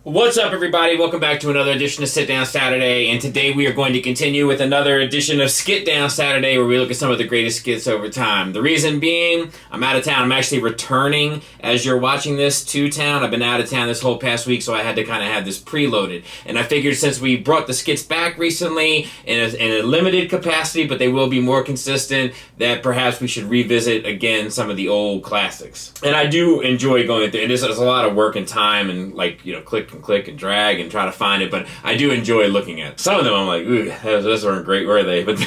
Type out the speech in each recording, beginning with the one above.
What's up, everybody? Welcome back to another edition of Sit Down Saturday, and today we are going to continue with another edition of Skit Down Saturday, where we look at some of the greatest skits over time. The reason being, I'm out of town. I'm actually returning as you're watching this to town. I've been out of town this whole past week, so I had to kind of have this preloaded. And I figured since we brought the skits back recently in a limited capacity, but they will be more consistent, that perhaps we should revisit again some of the old classics. And I do enjoy going through it. It's a lot of work and time and click and drag and try to find it, but I do enjoy looking at. Some of them I'm like, ooh, those weren't great, were they? But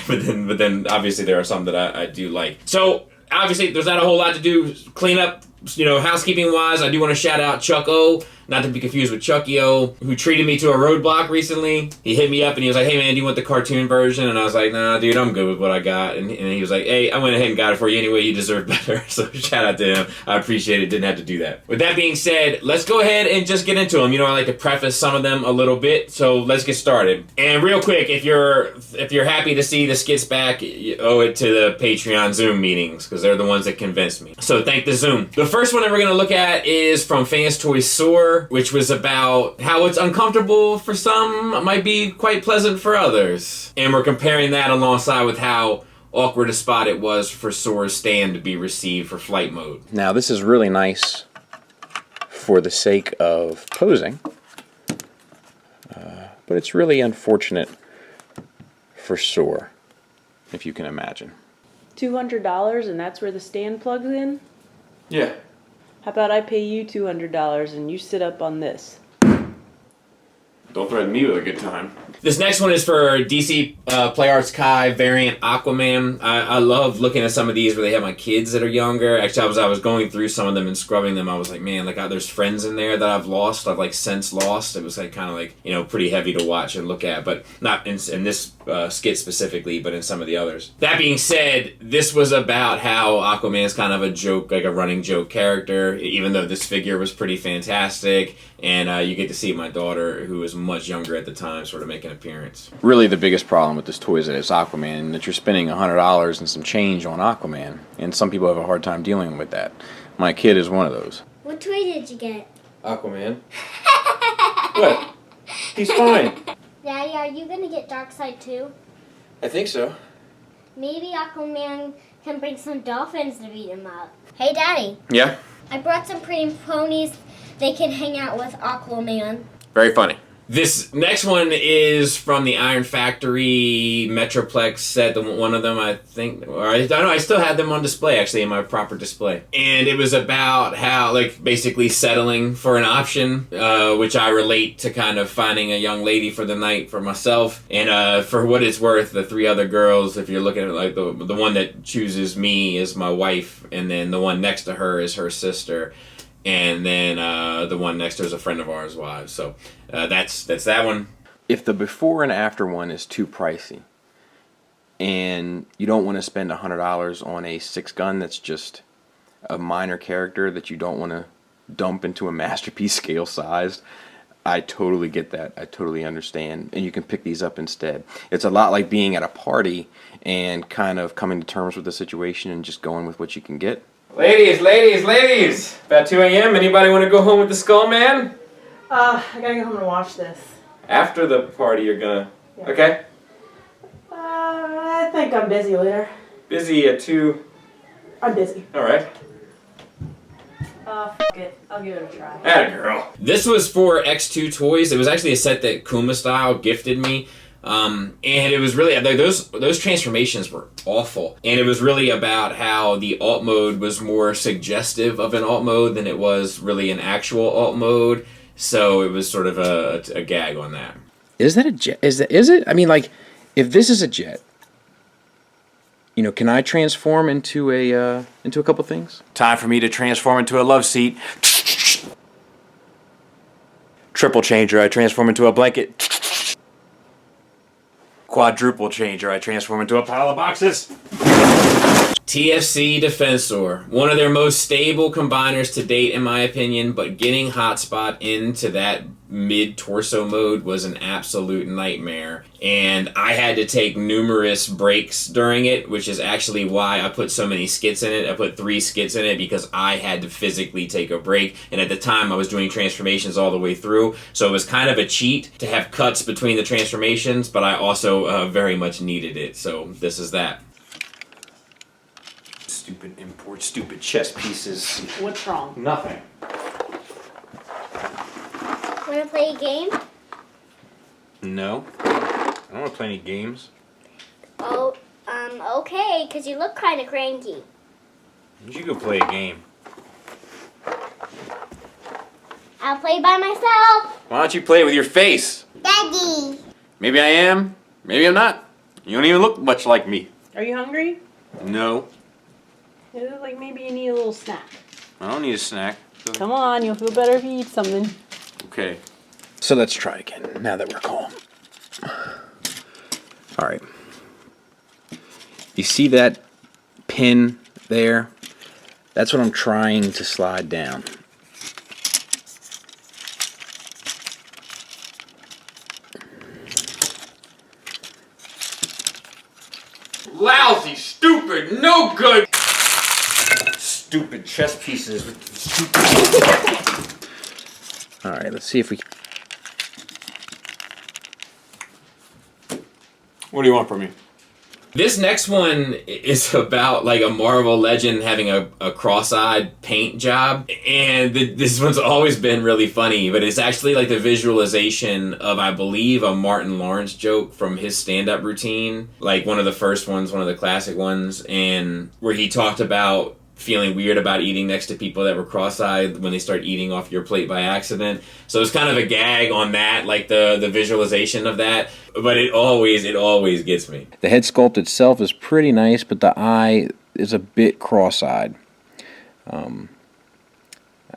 then obviously there are some that I do like. So obviously there's not a whole lot to do, clean up, housekeeping wise. I do want to shout out Chuck O, not to be confused with Chucky O, who treated me to a roadblock recently. He hit me up and he was like, hey man, do you want the cartoon version? And I was like, nah dude, I'm good with what I got. And he was like, hey, I went ahead and got it for you anyway, you deserve better. So shout out to him. I appreciate it, didn't have to do that. With that being said, let's go ahead and just get into them. I like to preface some of them a little bit, so let's get started. And real quick, if you're happy to see the skits back, you owe it to the Patreon Zoom meetings, because they're the ones that convinced me. So thank the Zoom. The first one that we're going to look at is from Fans Toys Soar, which was about how it's uncomfortable for some, might be quite pleasant for others. And we're comparing that alongside with how awkward a spot it was for Soar's stand to be received for flight mode. Now this is really nice for the sake of posing, but it's really unfortunate for Soar, if you can imagine. $200 and that's where the stand plugs in? Yeah. How about I pay you $200 and you sit up on this? Don't threaten me with a good time. This next one is for DC Play Arts Kai variant Aquaman. I love looking at some of these where they have my kids that are younger. Actually, I was going through some of them and scrubbing them. I was like, man, there's friends in there that I've lost. I've since lost. It was pretty heavy to watch and look at, but not in this skit specifically, but in some of the others. That being said, this was about how Aquaman's kind of a joke, like a running joke character, even though this figure was pretty fantastic. And you get to see my daughter, who was much younger at the time, sort of make an appearance. Really the biggest problem with this toy is that it's Aquaman, and that you're spending $100 and some change on Aquaman. And some people have a hard time dealing with that. My kid is one of those. What toy did you get? Aquaman. What? He's fine. Daddy, are you going to get Darkseid too? I think so. Maybe Aquaman can bring some dolphins to beat him up. Hey, Daddy. Yeah? I brought some pretty ponies. They can hang out with Aquaman. Very funny. This next one is from the Iron Factory Metroplex set, one of them, I think, or I don't know, I still had them on display, actually, in my proper display. And it was about how, basically settling for an option, which I relate to kind of finding a young lady for the night for myself. And for what it's worth, the three other girls, if you're looking at the one that chooses me is my wife, and then the one next to her is her sister. And then the one next to her is a friend of ours' wives. So that's that one. If the before and after one is too pricey, and you don't want to spend $100 on a 6-gun that's just a minor character that you don't want to dump into a masterpiece scale sized, I totally get that. I totally understand. And you can pick these up instead. It's a lot like being at a party and kind of coming to terms with the situation and just going with what you can get. Ladies! About 2 a.m. Anybody want to go home with the Skull Man? I gotta go home and watch this. After the party, you're gonna... Yeah. Okay. I think I'm busy later. Busy at 2? I'm busy. Alright. F it. I'll give it a try. Atta girl. This was for X2 Toys. It was actually a set that Kuma Style gifted me. And it was really, those transformations were awful. And it was really about how the alt mode was more suggestive of an alt mode than it was really an actual alt mode. So it was sort of a gag on that. Is that a jet? Is it? I mean, if this is a jet, can I transform into a couple things? Time for me to transform into a love seat. Triple changer, I transform into a blanket. Quadruple changer, I transform into a pile of boxes. TFC Defensor, one of their most stable combiners to date in my opinion, but getting Hotspot into that mid-torso mode was an absolute nightmare. And I had to take numerous breaks during it, which is actually why I put so many skits in it. I put 3 skits in it because I had to physically take a break. And at the time I was doing transformations all the way through, so it was kind of a cheat to have cuts between the transformations, but I also very much needed it. So this is that. Stupid import, stupid chess pieces. What's wrong? Nothing. Wanna play a game? No. I don't want to play any games. Oh, okay, because you look kind of cranky. You should go play a game. I'll play by myself. Why don't you play with your face? Daddy. Maybe I am. Maybe I'm not. You don't even look much like me. Are you hungry? No. It looks like maybe you need a little snack. I don't need a snack. Come on, you'll feel better if you eat something. Okay. So let's try again, now that we're calm. Alright. You see that pin there? That's what I'm trying to slide down. Lousy, stupid, no good! Stupid chess pieces. Alright, let's see if we... What do you want from me? This next one is about like a Marvel legend having a cross-eyed paint job, and this one's always been really funny, but it's actually like the visualization of, I believe, a Martin Lawrence joke from his stand-up routine, like one of the first ones, one of the classic ones, and where he talked about feeling weird about eating next to people that were cross-eyed when they start eating off your plate by accident. So it's kind of a gag on that, like the visualization of that, but it always gets me. The head sculpt itself is pretty nice, but the eye is a bit cross-eyed. I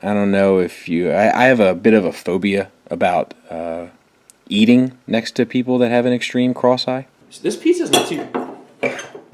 don't know if you... I have a bit of a phobia about eating next to people that have an extreme cross-eye. This pizza's not too...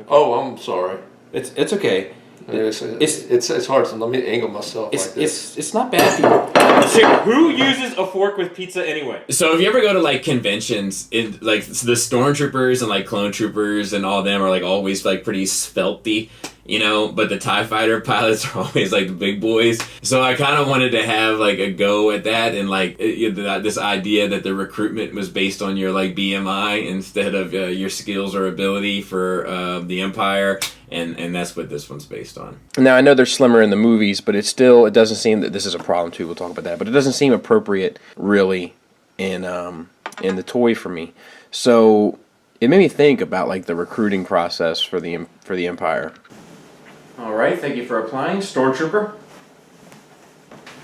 Oh, I'm sorry. It's okay. It's hard to let me angle myself like this. It's not bad. Who uses a fork with pizza anyway? So if you ever go to like conventions, like the stormtroopers and like clone troopers and all them are like always like pretty svelty, you know, but the TIE fighter pilots are always like the big boys. So I kind of wanted to have like a go at that, and like this idea that the recruitment was based on your like BMI instead of your skills or ability for the Empire. And that's what this one's based on. Now, I know they're slimmer in the movies, but it doesn't seem that this is a problem too. We'll talk about that. But it doesn't seem appropriate, really, in the toy for me. So it made me think about like the recruiting process for the Empire. All right, thank you for applying, Stormtrooper.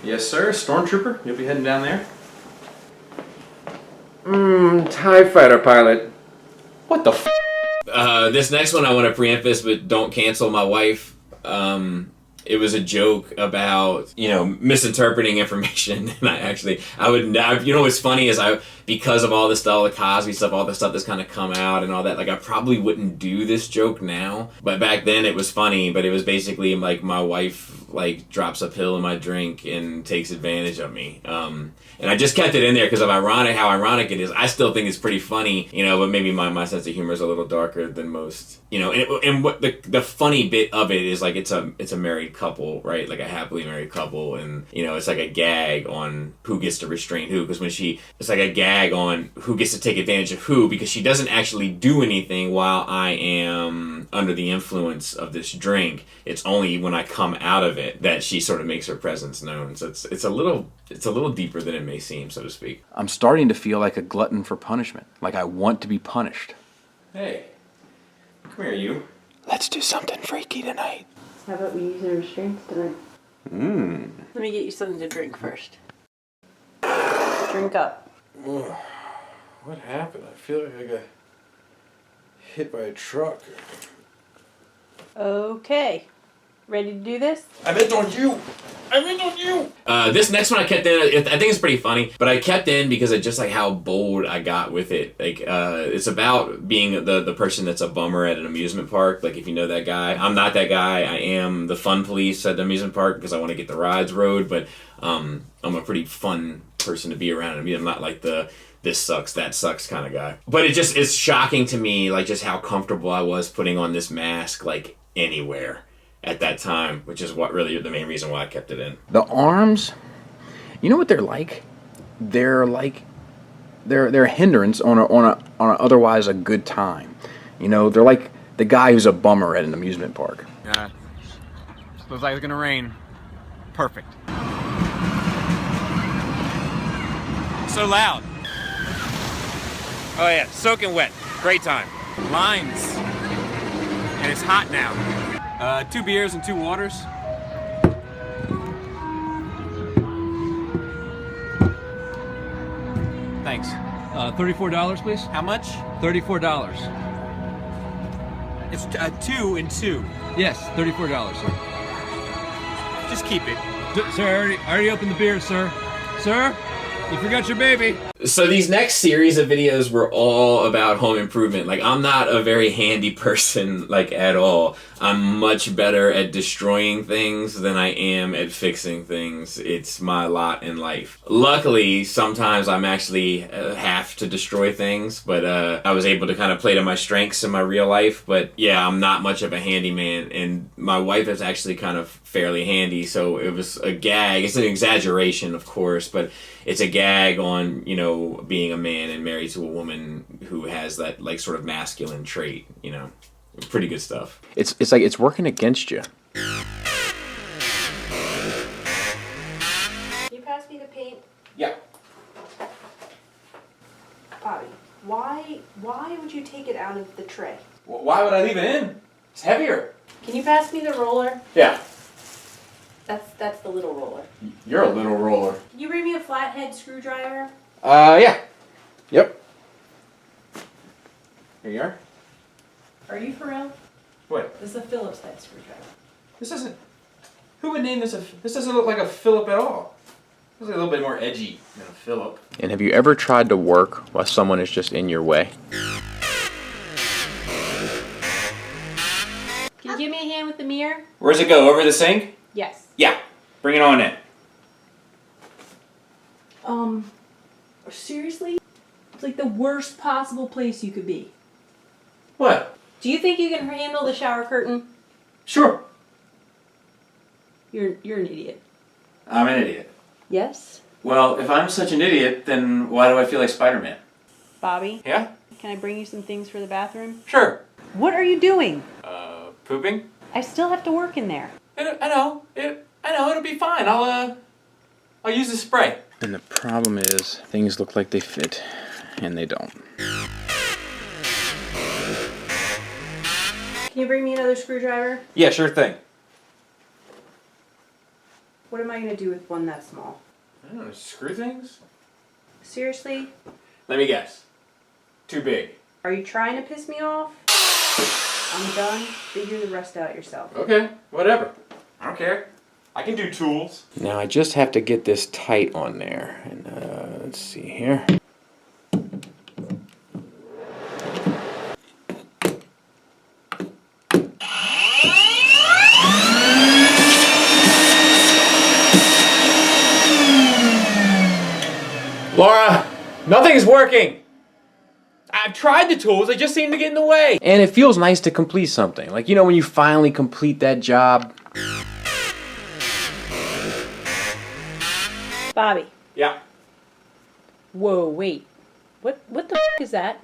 Yes, sir, Stormtrooper. You'll be heading down there. TIE fighter pilot. What the f***? This next one I want to preface with "Don't cancel my wife." It was a joke about, you know, misinterpreting information, and you know what's funny is because of all this stuff, all the Cosby stuff, all the stuff that's kind of come out and all that, like I probably wouldn't do this joke now, but back then it was funny. But it was basically like my wife like drops a pill in my drink and takes advantage of me, and I just kept it in there because of how ironic it is. I still think it's pretty funny, you know, but maybe my sense of humor is a little darker than most, you know. And what the funny bit of it is like it's a married couple, right? Like a happily married couple, and you know it's like a gag on who gets to restrain who, because it's like a gag on who gets to take advantage of who, because she doesn't actually do anything while I am under the influence of this drink. It's only when I come out of it that she sort of makes her presence known. So it's a little deeper than it may seem, so to speak. I'm starting to feel like a glutton for punishment. Like I want to be punished. Hey, come here, you. Let's do something freaky tonight. How about we use the restraints tonight? Let me get you something to drink first. Drink up. What happened? I feel like I got hit by a truck. Okay. Ready to do this? I meant on you. This next one I kept in. I think it's pretty funny, but I kept in because of just like how bold I got with it. Like, it's about being the person that's a bummer at an amusement park. Like, if you know that guy, I'm not that guy. I am the fun police at the amusement park because I want to get the rides rode. But I'm a pretty fun person to be around. I mean, I'm not like the this sucks, that sucks kind of guy. But it's shocking to me, like just how comfortable I was putting on this mask, like anywhere at that time, which is what really the main reason why I kept it in. The arms, you know what they're like? They're a hindrance on a otherwise a good time. You know, they're like the guy who's a bummer at an amusement park. Looks like it's gonna rain. Perfect. So loud. Oh yeah, soaking wet. Great time. Lines. And it's hot now. 2 beers and 2 waters. Thanks. $34, please. How much? $34. It's 2 and 2. Yes, $34, sir. Just keep it. Sir, I already opened the beer, sir. Sir, you forgot your baby. So these next series of videos were all about home improvement. Like, I'm not a very handy person, like, at all. I'm much better at destroying things than I am at fixing things. It's my lot in life. Luckily, sometimes I'm actually have to destroy things, but I was able to kind of play to my strengths in my real life. But yeah, I'm not much of a handyman, and my wife is actually kind of fairly handy, so it was a gag. It's an exaggeration, of course, but it's a gag on, you know, being a man and married to a woman who has that, like, sort of masculine trait, you know. Pretty good stuff. It's like it's working against you. Can you pass me the paint? Yeah. Bobby, why would you take it out of the tray? Why would I leave it in? It's heavier. Can you pass me the roller? Yeah. That's the little roller. You're a little roller. Can you bring me a flathead screwdriver? Yeah. Yep. Here you are. Are you for real? What? This is a Phillips head screwdriver. This isn't... Who would name this a... This doesn't look like a Phillip at all. This is a little bit more edgy than a Phillip. And have you ever tried to work while someone is just in your way? Can you give me a hand with the mirror? Where's it go? Over the sink? Yes. Yeah. Bring it on in. Seriously? It's like the worst possible place you could be. What? Do you think you can handle the shower curtain? Sure. You're an idiot. I'm an idiot. Yes? Well, if I'm such an idiot, then why do I feel like Spider-Man? Bobby, Yeah? can I bring you some things for the bathroom? Sure. What are you doing? Pooping? I still have to work in there. I know. It'll be fine. I'll use the spray. And the problem is, things look like they fit, and they don't. Can you bring me another screwdriver? Yeah, sure thing. What am I going to do with one that small? I don't know, screw things? Seriously? Let me guess. Too big. Are you trying to piss me off? I'm done. Figure the rest out yourself. Okay, whatever. I don't care. I can do tools. Now I just have to get this tight on there. And let's see here. Laura, nothing's working. I've tried the tools, they just seem to get in the way. And it feels nice to complete something. Like, you know, when you finally complete that job. Bobby. Yeah, Whoa, wait. What the f*** is that?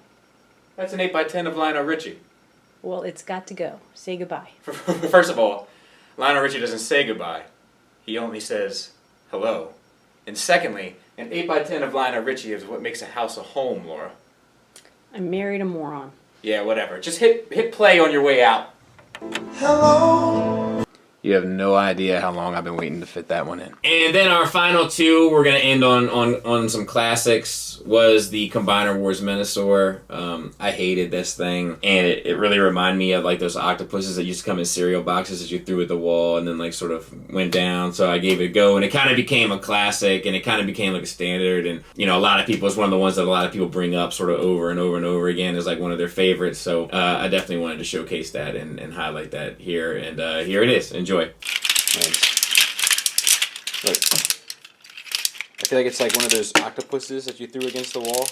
that's an 8x10 of Lionel Richie. Well, it's got to go. Say goodbye. First of all, Lionel Richie doesn't say goodbye. He only says hello. And secondly, an 8x10 of Lionel Richie is what makes a house a home, Laura. I married a moron. Yeah, whatever. Just hit play on your way out. You have no idea how long I've been waiting to fit that one in. And then our final two, we're going to end on some classics, was the Combiner Wars Menasor. I hated this thing, and it really reminded me of like those octopuses that used to come in cereal boxes that you threw at the wall and then like sort of went down. So I gave it a go, and it kind of became a classic, and it kind of became like a standard. And, you know, a lot of people, it's one of the ones that a lot of people bring up sort of over and over and over again as like one of their favorites. So I definitely wanted to showcase that and highlight that here. And here it is. Enjoy. Look, I feel like it's like one of those octopuses that you threw against the wall.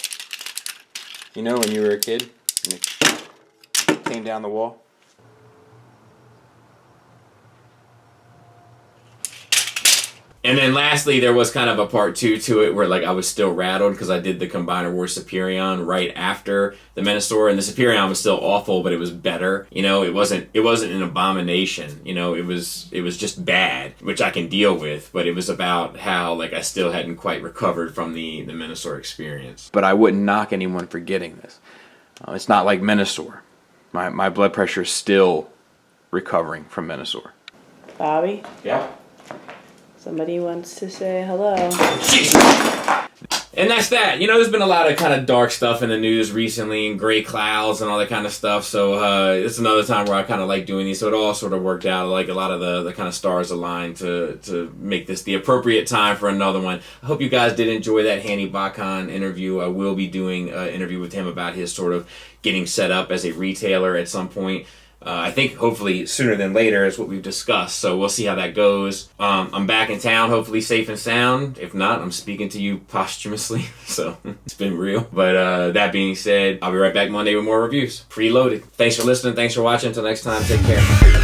You know, when you were a kid and it came down the wall. And then lastly, there was kind of a part 2 to it where like I was still rattled because I did the Combiner Wars Superion right after the Menasor, and the Superion was still awful, but it was better. You know, it wasn't an abomination. You know, it was just bad, which I can deal with. But it was about how like I still hadn't quite recovered from the Menasor experience. But I wouldn't knock anyone for getting this. It's not like Menasor. My blood pressure is still recovering from Menasor. Bobby, Yeah. somebody wants to say hello. And that's that. You know, there's been a lot of kind of dark stuff in the news recently, and gray clouds and all that kind of stuff. So it's another time where I kind of like doing these. So it all sort of worked out. Like a lot of the kind of stars aligned to make this the appropriate time for another one. I hope you guys did enjoy that Hanny Bakan interview. I will be doing an interview with him about his sort of getting set up as a retailer at some point. I think hopefully sooner than later is what we've discussed, so we'll see how that goes. I'm back in town, hopefully safe and sound. If not, I'm speaking to you posthumously, so it's been real. But that being said, I'll be right back Monday with more reviews. Preloaded. Thanks for listening. Thanks for watching. Until next time, take care.